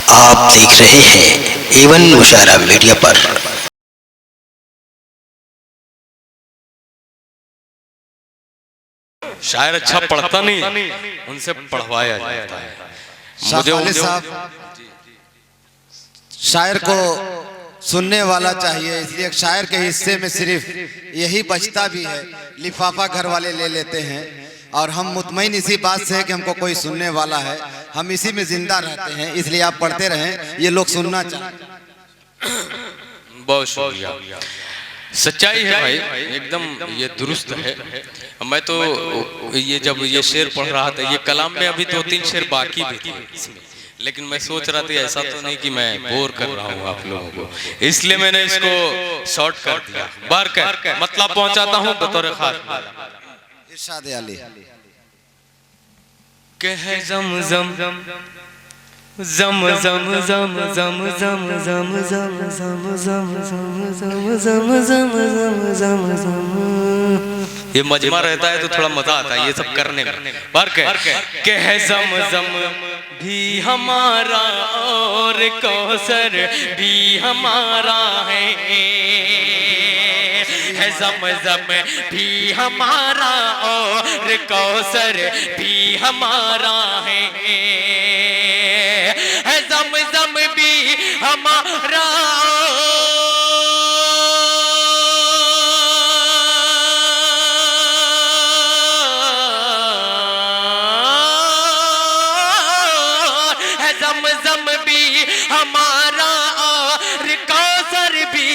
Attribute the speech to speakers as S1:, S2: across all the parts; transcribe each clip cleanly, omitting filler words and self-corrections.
S1: आप देख रहे हैं एवन मुशायरा मीडिया पर।
S2: शायर अच्छा पढ़ता नहीं, उनसे पढ़वाया जाता है।
S3: मुझे साहब शायर को सुनने वाला चाहिए, इसलिए शायर के हिस्से में सिर्फ यही बचता भी है। लिफाफा घर वाले ले लेते हैं और हम मुतमईन इसी बात से है कि हमको कोई सुनने वाला है, हम इसी में जिंदा रहते हैं। इसलिए आप पढ़ते रहें, ये लोग सुनना चाहते हैं।
S2: बहुत शुक्रिया। सच्चाई है भाई, एकदम ये दुरुस्त है। मैं तो ये जब ये शेर पढ़ रहा था, ये कलाम में अभी 2-3 शेर बाकी भी थे इसमें, लेकिन मैं सोच रहा था ऐसा तो नहीं कि मैं बोर कर रहा हूँ आप लोगों को, इसलिए मैंने इसको शॉर्ट कर दिया। बार कर मतलब पहुंचाता हूँ बतौर खास।
S3: इरशाद अली
S2: कह जम जम जम जम जम जम जम जम जम जम जम जम जम जम जम। ये मजमा रहता है तो थोड़ा मजा आता है ये सब करने में। बार कह जम जम भी हमारा और कौसर भी हमारा है, ज़म-ज़म भी हमारा और कौसर भी हमारा है, ज़म-ज़म भी हमारा ज़म-ज़म भी हमारा और कौसर भी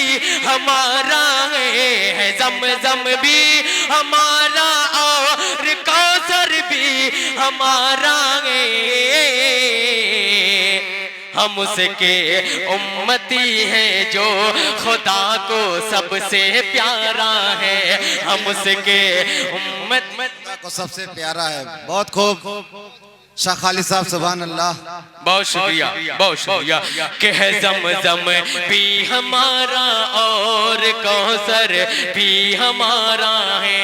S2: हमारा है, ज़म-ज़म भी हमारा और कौसर भी हमारा है। हम उसके उम्मती हैं जो खुदा को सबसे प्यारा है, हम उसके उम्मत
S3: को सबसे प्यारा है। बहुत खूब शाह खालिद साहब, सुभान अल्लाह।
S2: बहुत शुक्रिया, बहुत शुक्रिया। कह ज़म-ज़म भी हमारा और कौसर भी हमारा है,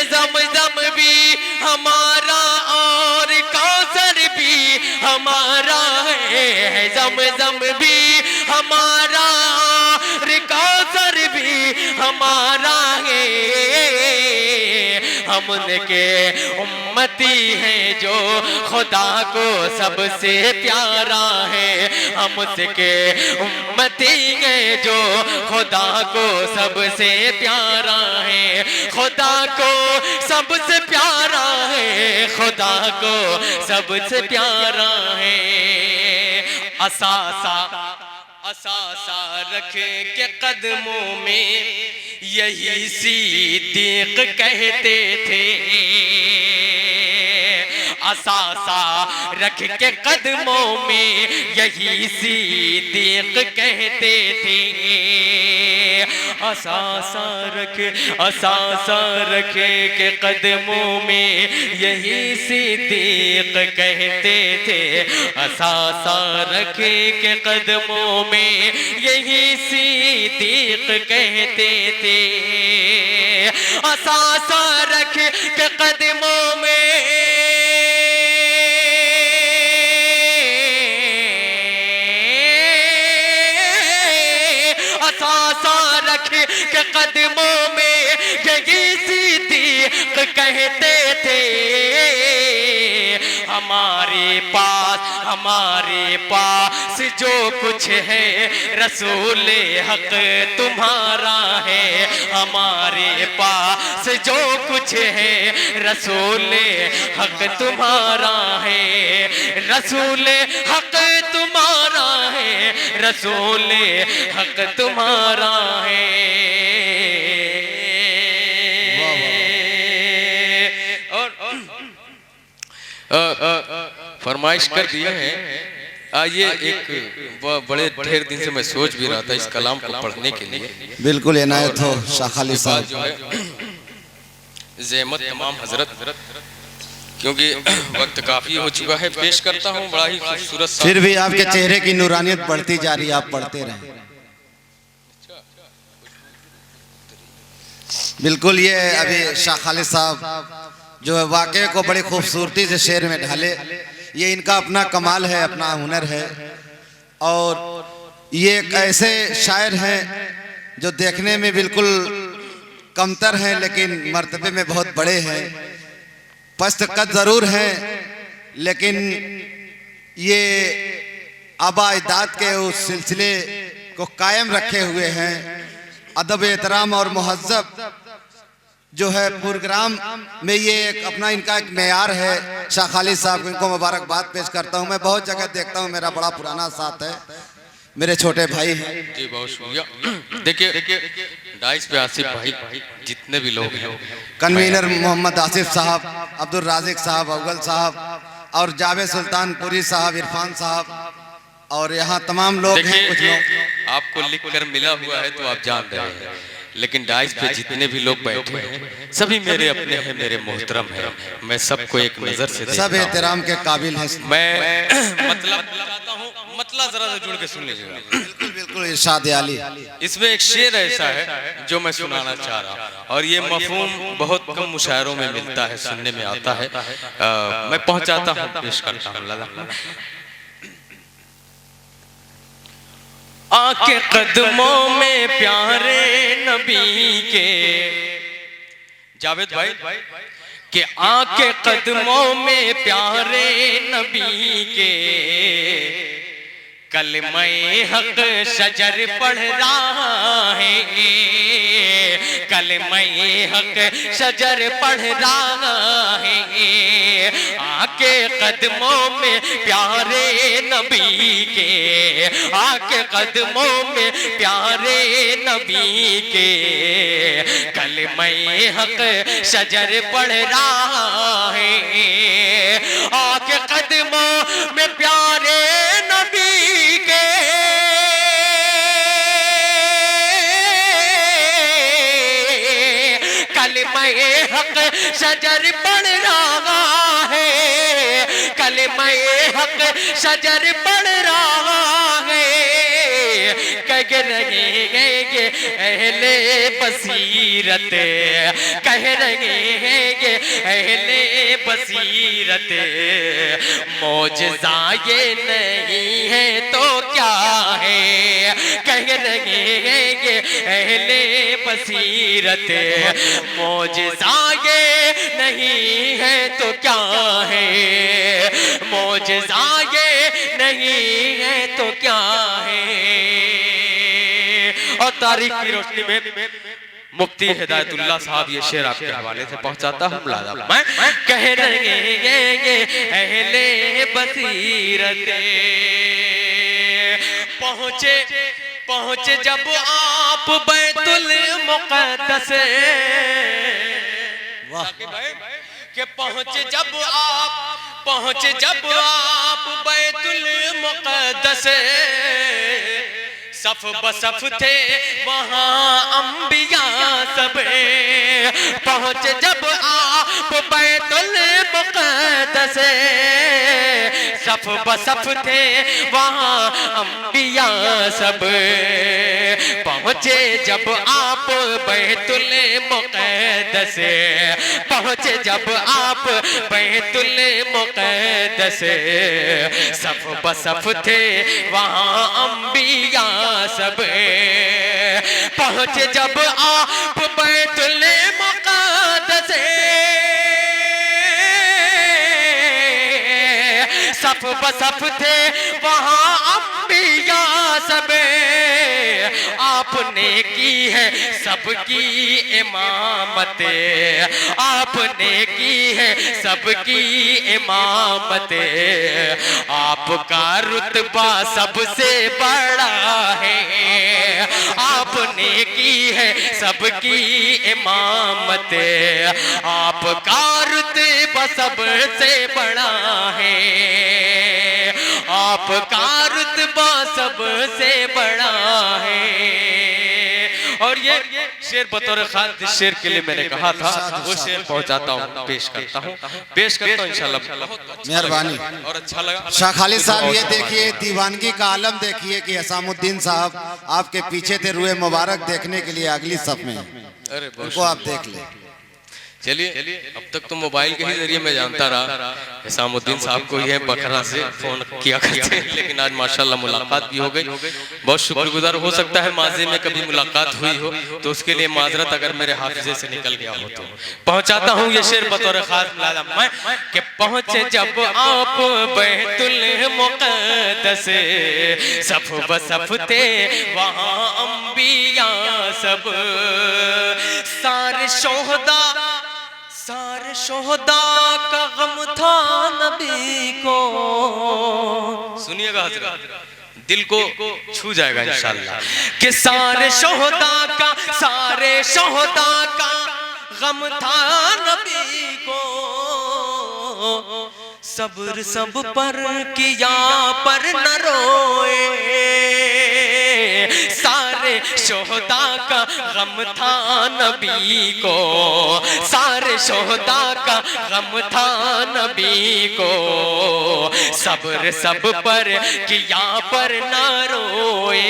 S2: ज़म-ज़म भी हमारा और कौसर भी हमारा है, ज़म-ज़म भी हमारा और कौसर भी हमारा है। हम उनके उम्मती हैं जो खुदा को सबसे प्यारा है, हम उसके उम्मती हैं जो खुदा को सबसे प्यारा है, खुदा को सबसे प्यारा है, खुदा को सबसे प्यारा है। असासा असासा रख के कदमों में यही सिद्दीक कहते थे, असासा रख के कदमों में यही सिद्दीक कहते थे, असासा रख के कदमों में यही सिद्दीक कहते थे, असासा रख के कदमों में यही सिद्दीक कहते थे, असासा रख के कदमों में असासा रख के कदमों में यही सिद्दीक कहते थे। हमारे पास जो कुछ है रसूल हक तुम्हारा है, हमारे पास जो कुछ है रसूल हक तुम्हारा है, रसूल हक तुम्हारा है, रसूल हक तुम्हारा है। फरमाइश कर दिए हैं। ये एक बड़े ढेर दिन से मैं सोच भी रहा था इस कलाम को पढ़ने के लिए।
S3: बिल्कुल इनायत हो शाह खालिद साहब।
S2: जो है ज़हमत तमाम हजरत, क्योंकि वक्त काफी हो चुका है, पेश करता हूँ बड़ा ही खूबसूरत।
S3: फिर भी आपके चेहरे की नूरानियत बढ़ती जा रही है, आप पढ़ते रहें। बिल्कुल, ये अभी शाह खालिद साहब जो है वाक़े को बड़ी खूबसूरती से शेर में ढाले। ये इनका अपना कमाल है, अपना हुनर है। और ये एक ऐसे शायर हैं जो देखने में बिल्कुल कमतर हैं लेकिन मर्तबे में बहुत बड़े हैं। पस्त कद ज़रूर हैं लेकिन ये आबा अजदाद के उस सिलसिले को कायम रखे हुए हैं। अदब एहतराम और महज़्ज़ब जो है प्रोग्राम में ये एक अपना इनका एक मेयार है। शाह खालिद साहब को इनको मुबारकबाद पेश करता हूँ। मैं बहुत जगह देखता हूँ, मेरा बड़ा पुराना साथ है, मेरे छोटे भाई हैं
S2: जी। बहुत शुक्रिया। देखिए डाइस पे आसिफ भाई जितने भी लोग हैं,
S3: कन्वीनर मोहम्मद आसिफ साहब, अब्दुल राजिक साहब, अफजल साहब और जावेद सुल्तानपुरी साहब, इरफान साहब और यहाँ तमाम लोग हैं। कुछ लोग
S2: आपको लिख कर मिला हुआ है तो आप जान रहे हैं, लेकिन डाइस पे जितने भी लोग बैठे हैं सभी मेरे अपने हैं, मेरे मोहतरम हैं। मैं सबको एक नजर से
S3: सब एहतराम के काबिल हैं।
S2: मैं मतलब चाहता हूँ, मतलब जरा सा जुड़ के सुन लीजिएगा।
S3: बिल्कुल बिल्कुल इरशाद आली।
S2: इसमें एक शेर ऐसा है जो मैं सुनाना चाह रहा, और ये मफहूम बहुत कम मुशायरों में मिलता है, सुनने में आता है। मैं पहुंचाता हूँ, पेश करता हूँ। आके कदमों में प्यारे नबी के, जावेद भाई के आके कदमों में प्यारे नबी के, कलमे हक शजर पढ़ रहा है, कलमे हक शजर पढ़ रहा है। आके कदमों में प्यारे नबी के, आके कदमों में प्यारे नबी के, कलमे हक शजर पढ़ रहा है। आके कदमों में प्यारे नबी के, कलमे हक शजर पढ़ रहा है, कलमे हक शजर पढ़ रहा है। कह रहे हैं ये अहले बसीरत, कह रहे हैं ये अहले बसीरत, मौजज़ा ये नहीं है तो क्या है। कह रहे हैं ये अहले बसीरत, मौजज़ा ये नहीं है तो क्या है, मौजज़ा ये नहीं है तो क्या है। और तारीख की रोशनी में मुफ्ती हिदायतुल्लाह साहब ये शेर आपके हवाले से पहुंचाता हूँ। मुलाजा मैं कह रहे हैं ये अहले बसीरत, पहुंचे जब आप बैतुल मुक़द्दस, वाह के पहुंचे जब आप बैतुल मुक़द्दस, सफ बसफ थे वहाँ अंबिया सब, पहुँचे जब आप बैतुल मुक़द्दस, सफ बसफ थे वहाँ अंबिया सब, पहुँचे जब आप बैतुल मुक़द्दस, पहुँचे जब आप बैतुल मुक़द्दस, सफ बसफ थे वहाँ अंबिया सब, पहुँचे जब आप बैतुल मुक़द्दस, सफ बसफ थे वहाँ अंबिया सब, आपने की है सबकी इमामत, आपने की है सबकी इमामत, आपका रुतबा सबसे बड़ा है, आपने की है सबकी इमामत, आपका रुतबा सबसे बड़ा है, आपका रुतबा सबसे बड़ा है। और ये शेर बतौर खास शेर के लिए मैंने कहा था, वो शेर पहुंचाता हूँ, पेश करता हूँ इंशाल्लाह।
S3: मेहरबानी
S2: और अच्छा लगा।
S3: शाह खालिद साहब ये देखिए दीवानगी का आलम देखिए कि हसामुद्दीन साहब आपके पीछे थे, रुए मुबारक देखने के लिए अगली सफ में,
S2: अरे
S3: उनको आप देख ले।
S2: चलिए, अब तक तो मोबाइल के ही जरिए मैं जानता रहा हिसामुद्दीन साहब को ही है बखरा से फोन किया करते हैं, लेकिन आज माशाल्लाह मुलाकात भी हो गई। बहुत शुक्रगुजार। हो सकता है माजी में कभी मुलाकात हुई हो तो उसके लिए माजरत अगर मेरे हाफिजे से निकल गया हो तो पहुंचाता हूँ ये शेर बतौर खास मैं कि पहुंचे जब आप बैतुल मुक़द्दस सफ बसफ थे वहाँ अंबिया सब, सारे शोहदा का गम था नबी को। सुनिएगा हज़रत, दिल को छू जाएगा इंशाअल्लाह कि सारे शोहदा का गम था नबी को, सब्र सब पर किया पर न रोए, सारे शोहदा का गम था नबी को, सारे शोहदा का गम था नबी को, सब्र सब पर किया पर न रोए,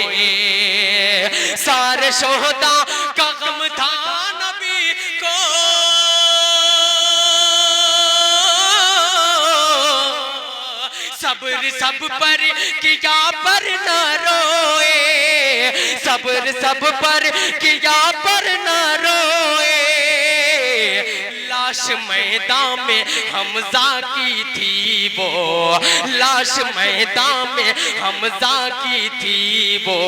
S2: सारे शोहदा का गम था नबी को, सब्र सब पर किया पर न रोए, सब्र सब पर किया पर न रोए, लाश मैदान में हमजा की थी वो, लाश मैदान में हमजा की थी वो,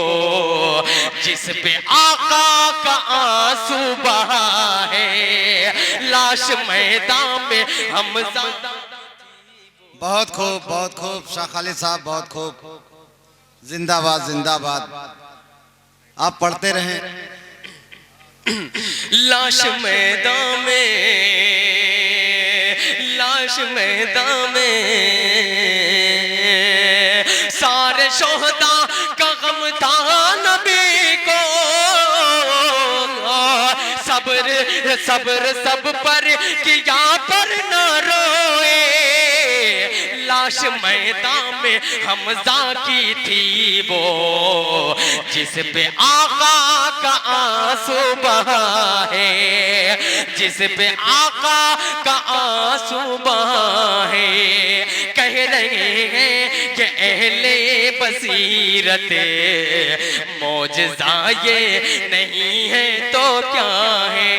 S2: जिस पे आका का आंसू बहा है, लाश मैदान में हमजा।
S3: बहुत खूब शाह खालिद साहब, बहुत खूब, जिंदाबाद जिंदाबाद। आप पढ़ते रहें।
S2: लाश मैदान में, लाश मैदान में, सारे शोहदा का गम था नबी को, सब्र सब्र सब पर किया पर न रोए, लाश मैदान में हमजा की थी वो, जिस पे आका का आंसू बहा है, जिस पे आका का आंसू बहा है। कह रहे हैं कि अहले बसीरत मौजज़ा ये नहीं है तो क्या है,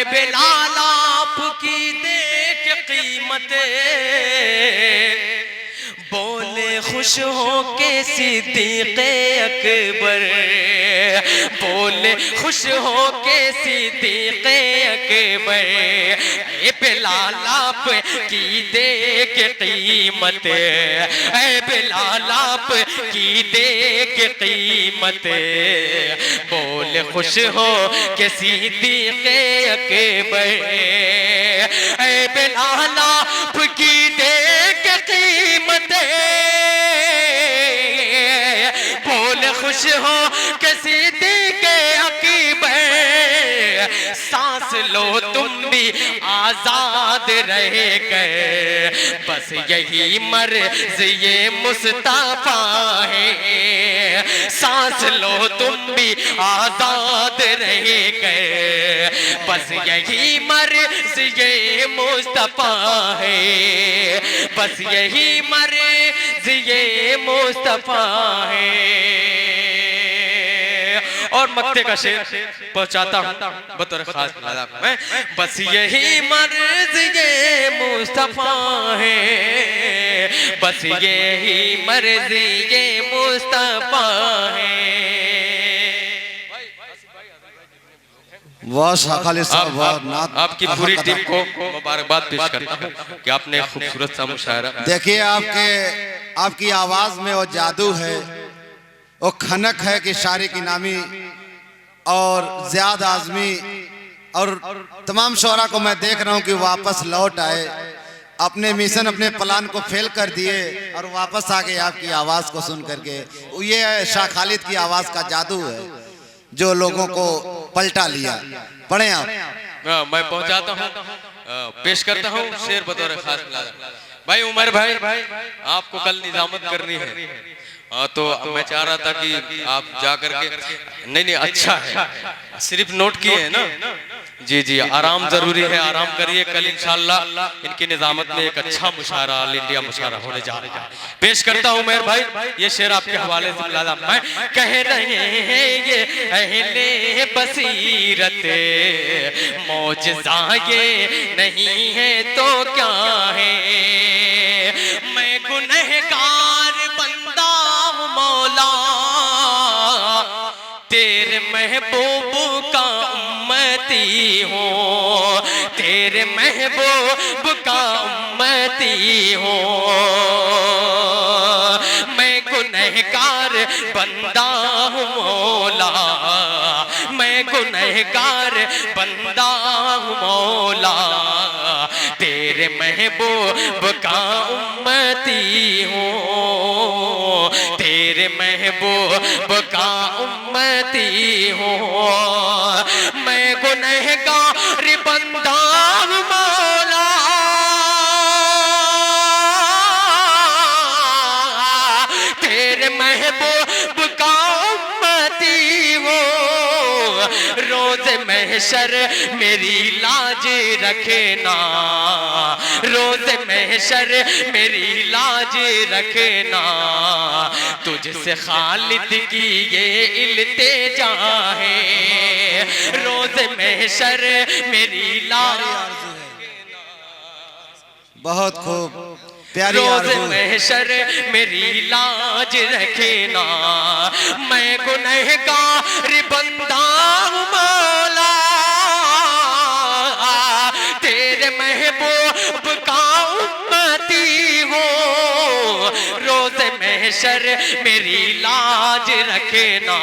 S2: बिलाल आपकी देख कीमत, बोले खुश हो के सिद्दीक़े अकबर, बोले खुश हो के सिद्दीक़े अकबर, ए बिलाल आप की देख कीमत, ए बिलाल आप की देख कीमत, बोले खुश हो के सिद्दीक़े अकबर, ए बिलाल आप की देख कीमत, बोले खुश हो के सिद्दीक़े अकबर, सांस लो तुम भी आजाद रह गए, बस यही मर्ज़ ये मुस्तफा है, सांस लो तुम भी आजाद रह गए, बस यही मर्ज़ ये मुस्तफा है, बस यही मर्ज़ ये मुस्तफा है। और मक्ते का शेर पहुंचाता हूं बतौर खास मैं, बस यही मर्ज़ ये मुस्तफा है, बस यही मर्ज़ ये मुस्तफा है।
S3: वाह शाह खालिद साहब,
S2: आपकी पूरी टीम को मुबारकबाद पेश करता हूं कि आपने खूबसूरत सा मुशायरा।
S3: देखिए आपकी आवाज में वो जादू है, वो खनक है कि शायरी की नामी और ज़ियाद आज़मी और तमाम शोरा को मैं देख रहा हूं कि वापस लौट आए, अपने मिशन अपने प्लान को फेल कर दिए और वापस आ गए आपकी आवाज़ को सुन करके। ये शाह खालिद की आवाज़ का जादू है जो लोगों को पलटा लिया। पढ़े आप।
S2: मैं पहुंचाता हूं, पेश करता हूं शेर बतौर खास। भाई उमर भाई, आपको कल निजामत करनी है हाँ तो मैं चाह रहा था कि आप जा करके नहीं नहीं अच्छा है, सिर्फ नोट किए हैं ना। जी जी आराम जरूरी है, आराम करिए। कल इंशाल्लाह इनकी निजामत में एक अच्छा मुशायरा, ऑल इंडिया मुशायरा होने जा रहा है। पेश करता हूँ मेहर भाई, ये शेर आपके हवाले से मिला मैं कह रहे हैं ये अहले बसीरत मौजज़ा ये नहीं है तो क्या है। मैं गुनहगार बंदा हूँ मौला, तेरे महबूब का उम्मती हूँ, तेरे महबूब का उम्मती हूँ। मैं गुनहगार बंदा हूँ मौला, मैं गुनहगार बंदा हूँ मौला, तेरे महबूब का उम्मती हूँ, तेरे महबूब का उम्मती हूँ। मैं गुनहगार बंदा हूँ मौला, तेरे महबूब का उम्मती हूँ। रोज़ महशर मेरी लाज रखना, रोज़ महशर मेरी लाज रखना, तुझसे खालिद की ये इल्तिजा है। रोज़ महशर मेरी लाज,
S3: बहुत खूब प्यारी
S2: रोज़
S3: आरज़ू है।
S2: महशर मेरी लाज रखना। मैं गुनहगार बंदा हूँ मौला, तेरे महबूब का उम्मती हूँ। रोज़ महशर मेरी लाज रखना,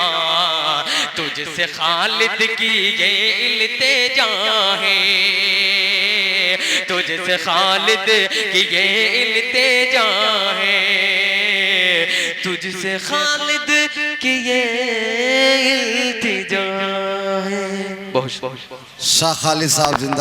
S2: तुझसे खालिद की ये इल्तिजा है, तुझसे खालिद की ये इल्तिजा है, तुझसे खालिद की ये इल्तिजा है। बहुत
S3: शाह खालिद साहब जिंदा